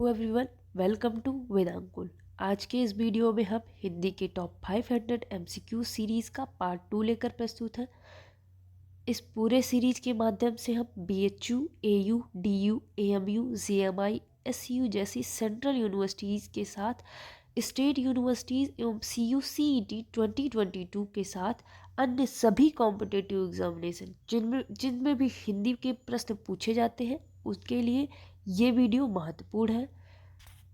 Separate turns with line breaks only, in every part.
Everyone, welcome to वेदांकुल। आज के इस वीडियो में हम हिंदी के टॉप 500 एमसीक्यू सीरीज़ का पार्ट 2 लेकर प्रस्तुत हैं। इस पूरे सीरीज के माध्यम से हम BHU, AU, DU, AMU, JMI, SU जैसी सेंट्रल यूनिवर्सिटीज़ के साथ स्टेट यूनिवर्सिटीज़ एवं सीयू सीईटी 2022 के साथ अन्य सभी कॉम्पिटिटिव एग्जामिनेशन जिनमें भी हिंदी के प्रश्न पूछे जाते हैं उसके लिए ये वीडियो महत्वपूर्ण है।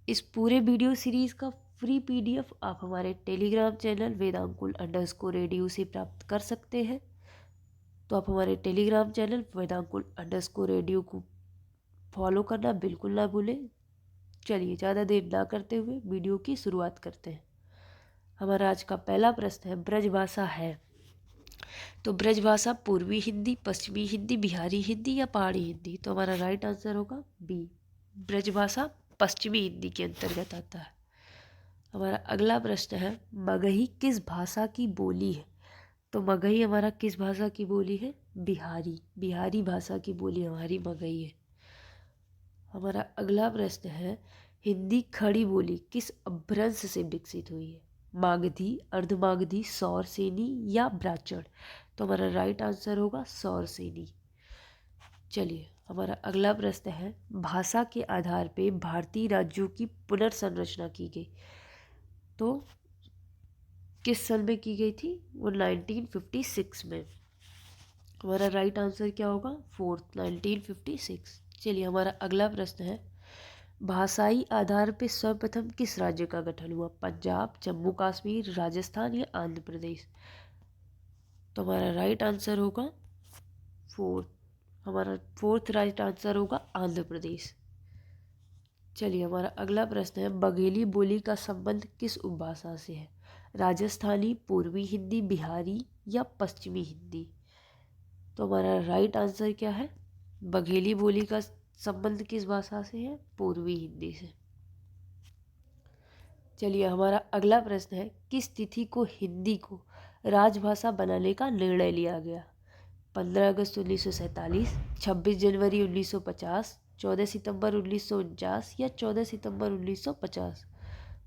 इस पूरे वीडियो सीरीज़ का फ्री पीडीएफ आप हमारे टेलीग्राम चैनल वेदांकुल_रेडियो से प्राप्त कर सकते हैं। तो आप हमारे टेलीग्राम चैनल वेदांकुल_रेडियो को फॉलो करना बिल्कुल ना भूलें। चलिए ज़्यादा देर ना करते हुए वीडियो की शुरुआत करते हैं। हमारा आज का पहला प्रश्न है, ब्रजभाषा है तो ब्रजभाषा पूर्वी हिंदी, पश्चिमी हिंदी, बिहारी हिंदी या पहाड़ी हिंदी? तो हमारा राइट आंसर होगा बी, ब्रजभाषा पश्चिमी हिंदी के अंतर्गत आता है। हमारा अगला प्रश्न है, मगही किस भाषा की बोली है? तो मगही हमारा किस भाषा की बोली है? बिहारी भाषा की बोली हमारी मगही है। हमारा अगला प्रश्न है, हिंदी खड़ी बोली किस अपभ्रंश से विकसित हुई है? मागधी, अर्धमागधी, सौरसेनी या ब्राह्मण? तो हमारा राइट आंसर होगा सौरसेनी। चलिए हमारा अगला प्रश्न है, भाषा के आधार पे भारतीय राज्यों की पुनर्संरचना की गई तो किस साल में की गई थी? वो 1956 में। हमारा राइट आंसर क्या होगा? फोर्थ, 1956। चलिए हमारा अगला प्रश्न है, भाषाई आधार पे सर्वप्रथम किस राज्य का गठन हुआ? पंजाब, जम्मू कश्मीर, राजस्थान या आंध्र प्रदेश? तो हमारा राइट आंसर होगा फोर्थ, हमारा फोर्थ राइट आंसर होगा आंध्र प्रदेश। चलिए हमारा अगला प्रश्न है, बघेली बोली का संबंध किस उपभाषा से है? राजस्थानी, पूर्वी हिंदी, बिहारी या पश्चिमी हिंदी? तो हमारा राइट आंसर क्या है? बघेली बोली का संबंध किस भाषा से है? पूर्वी हिंदी से। चलिए हमारा अगला प्रश्न है, किस तिथि को हिंदी को राजभाषा बनाने का निर्णय लिया गया? 15 अगस्त 1947, 26 जनवरी 1950, 14 सितंबर 1949 या 14 सितंबर 1950?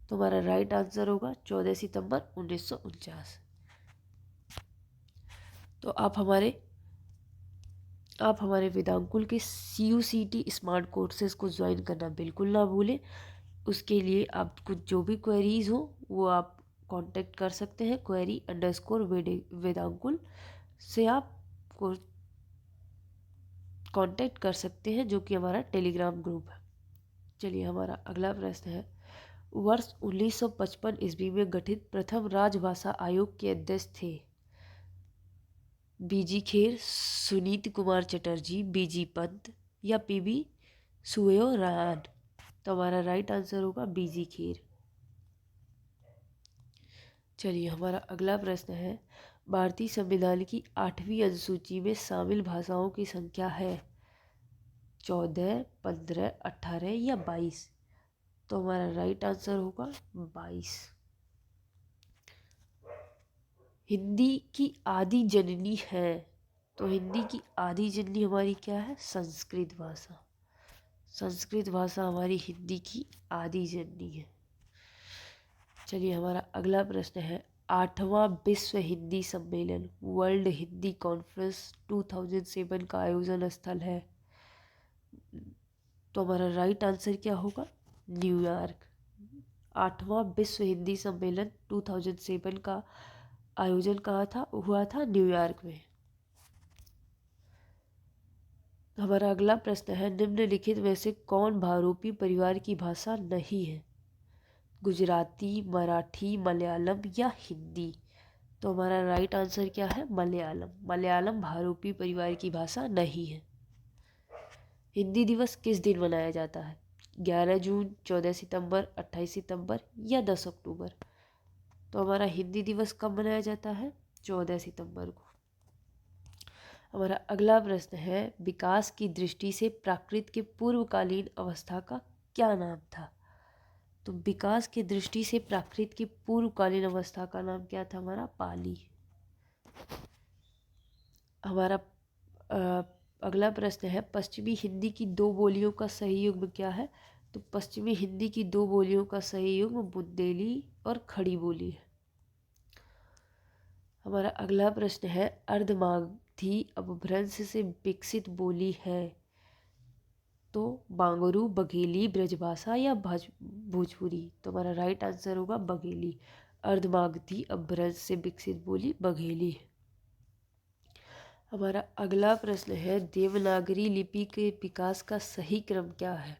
तो हमारा राइट आंसर होगा 14 सितंबर 1949। तो आप हमारे वेदांकुल के CUCT स्मार्ट कोर्सेज को ज्वाइन करना बिल्कुल ना भूलें। उसके लिए आपको जो भी क्वेरीज हो वो आप कांटेक्ट कर सकते हैं, query_वेदांकुल से आप कांटेक्ट कर सकते हैं, जो कि हमारा टेलीग्राम ग्रुप है। चलिए हमारा अगला प्रश्न है, वर्ष 1955 ईस्वी में गठित प्रथम राजभाषा आयोग के अध्यक्ष थे? बीजी खेर, सुनीत कुमार चटर्जी, बीजी पंत या पीबी सुयोरायन? तो हमारा राइट आंसर होगा बीजी खेर। चलिए हमारा अगला प्रश्न है, भारतीय संविधान की 8वीं अनुसूची में शामिल भाषाओं की संख्या है 14, 15, 18 या 22? तो हमारा राइट आंसर होगा 22। हिंदी की आदि जननी है तो हिंदी की आदि जननी हमारी क्या है? संस्कृत भाषा। संस्कृत भाषा हमारी हिंदी की आदि जननी है। चलिए हमारा अगला प्रश्न है, 8वां विश्व हिंदी सम्मेलन वर्ल्ड हिंदी कॉन्फ्रेंस 2007 का आयोजन स्थल है? तो हमारा राइट आंसर क्या होगा? न्यूयॉर्क। 8वां विश्व हिंदी सम्मेलन 2007 का आयोजन कहाँ था? हुआ था न्यूयॉर्क में। हमारा अगला प्रश्न है, निम्नलिखित में से कौन भारोपी परिवार की भाषा नहीं है? गुजराती, मराठी, मलयालम या हिंदी? तो हमारा राइट आंसर क्या है? मलयालम। मलयालम भारोपी परिवार की भाषा नहीं है। हिंदी दिवस किस दिन मनाया जाता है? 11 जून, 14 सितंबर, 28 सितंबर या 10 अक्टूबर? तो हमारा हिंदी दिवस कब मनाया जाता है? 14 सितंबर को। हमारा अगला प्रश्न है, विकास की दृष्टि से प्राकृत के पूर्वकालीन अवस्था का क्या नाम था? तो विकास की दृष्टि से प्राकृत की पूर्वकालीन अवस्था का नाम क्या था? हमारा पाली। हमारा अगला प्रश्न है, पश्चिमी हिंदी की दो बोलियों का सही युग्म क्या है? तो पश्चिमी हिंदी की दो बोलियों का सही युग्म बुंदेली और खड़ी बोली है। हमारा अगला प्रश्न है, अर्धमागधी अपभ्रंश से विकसित बोली है तो बांगरू, बघेली, ब्रजभाषा या भोजपुरी। तो हमारा राइट आंसर होगा बघेली। अर्धमागधी अपभ्रंश से विकसित बोली बघेली है। हमारा अगला प्रश्न है, देवनागरी लिपि के विकास का सही क्रम क्या है।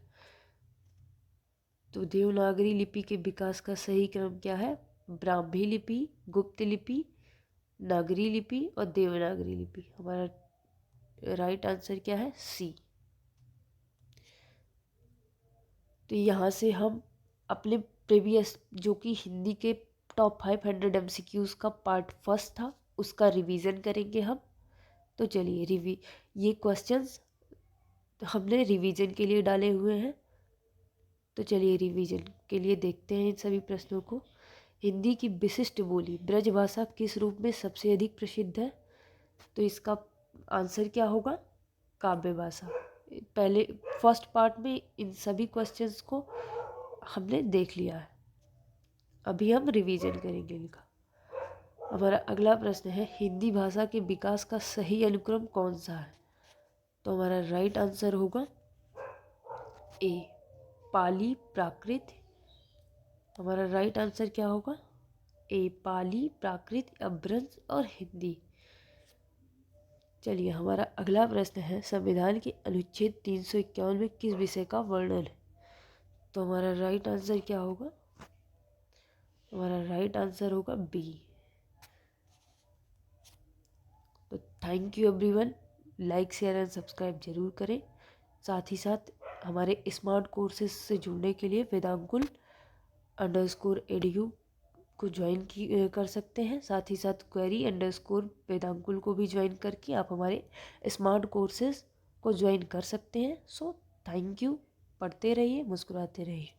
तो देवनागरी लिपि के विकास का सही क्रम क्या है? ब्राह्मी लिपि, गुप्त लिपि, नागरी लिपि और देवनागरी लिपि। हमारा राइट आंसर क्या है? सी। तो यहाँ से हम अपने प्रीवियस जो कि हिंदी के टॉप 500 MCQs का पार्ट फर्स्ट था उसका रिवीजन करेंगे हम। तो चलिए ये क्वेश्चंस हमने रिवीजन के लिए डाले हुए हैं। तो चलिए रिवीजन के लिए देखते हैं इन सभी प्रश्नों को। हिंदी की विशिष्ट बोली ब्रजभाषा किस रूप में सबसे अधिक प्रसिद्ध है? तो इसका आंसर क्या होगा? काव्य भाषा। पहले फर्स्ट पार्ट में इन सभी क्वेश्चंस को हमने देख लिया है, अभी हम रिवीजन करेंगे इनका। हमारा अगला प्रश्न है, हिंदी भाषा के विकास का सही अनुक्रम कौन सा है? तो हमारा राइट आंसर होगा ए, पाली, प्राकृत। हमारा राइट आंसर क्या होगा? ए, पाली, प्राकृत, अपभ्रंश और हिंदी। चलिए हमारा अगला प्रश्न है, संविधान के अनुच्छेद 351 में किस विषय का वर्णन है? तो हमारा राइट आंसर क्या होगा? हमारा राइट आंसर होगा बी। तो thank you everyone, like share and subscribe जरूर करें। साथ ही साथ हमारे स्मार्ट कोर्सेज से जुड़ने के लिए वेदांकुल_edu को ज्वाइन कर सकते हैं। साथ ही साथ query_वेदांकुल को भी ज्वाइन करके आप हमारे स्मार्ट कोर्सेज को ज्वाइन कर सकते हैं। सो थैंक यू, पढ़ते रहिए, मुस्कुराते रहिए।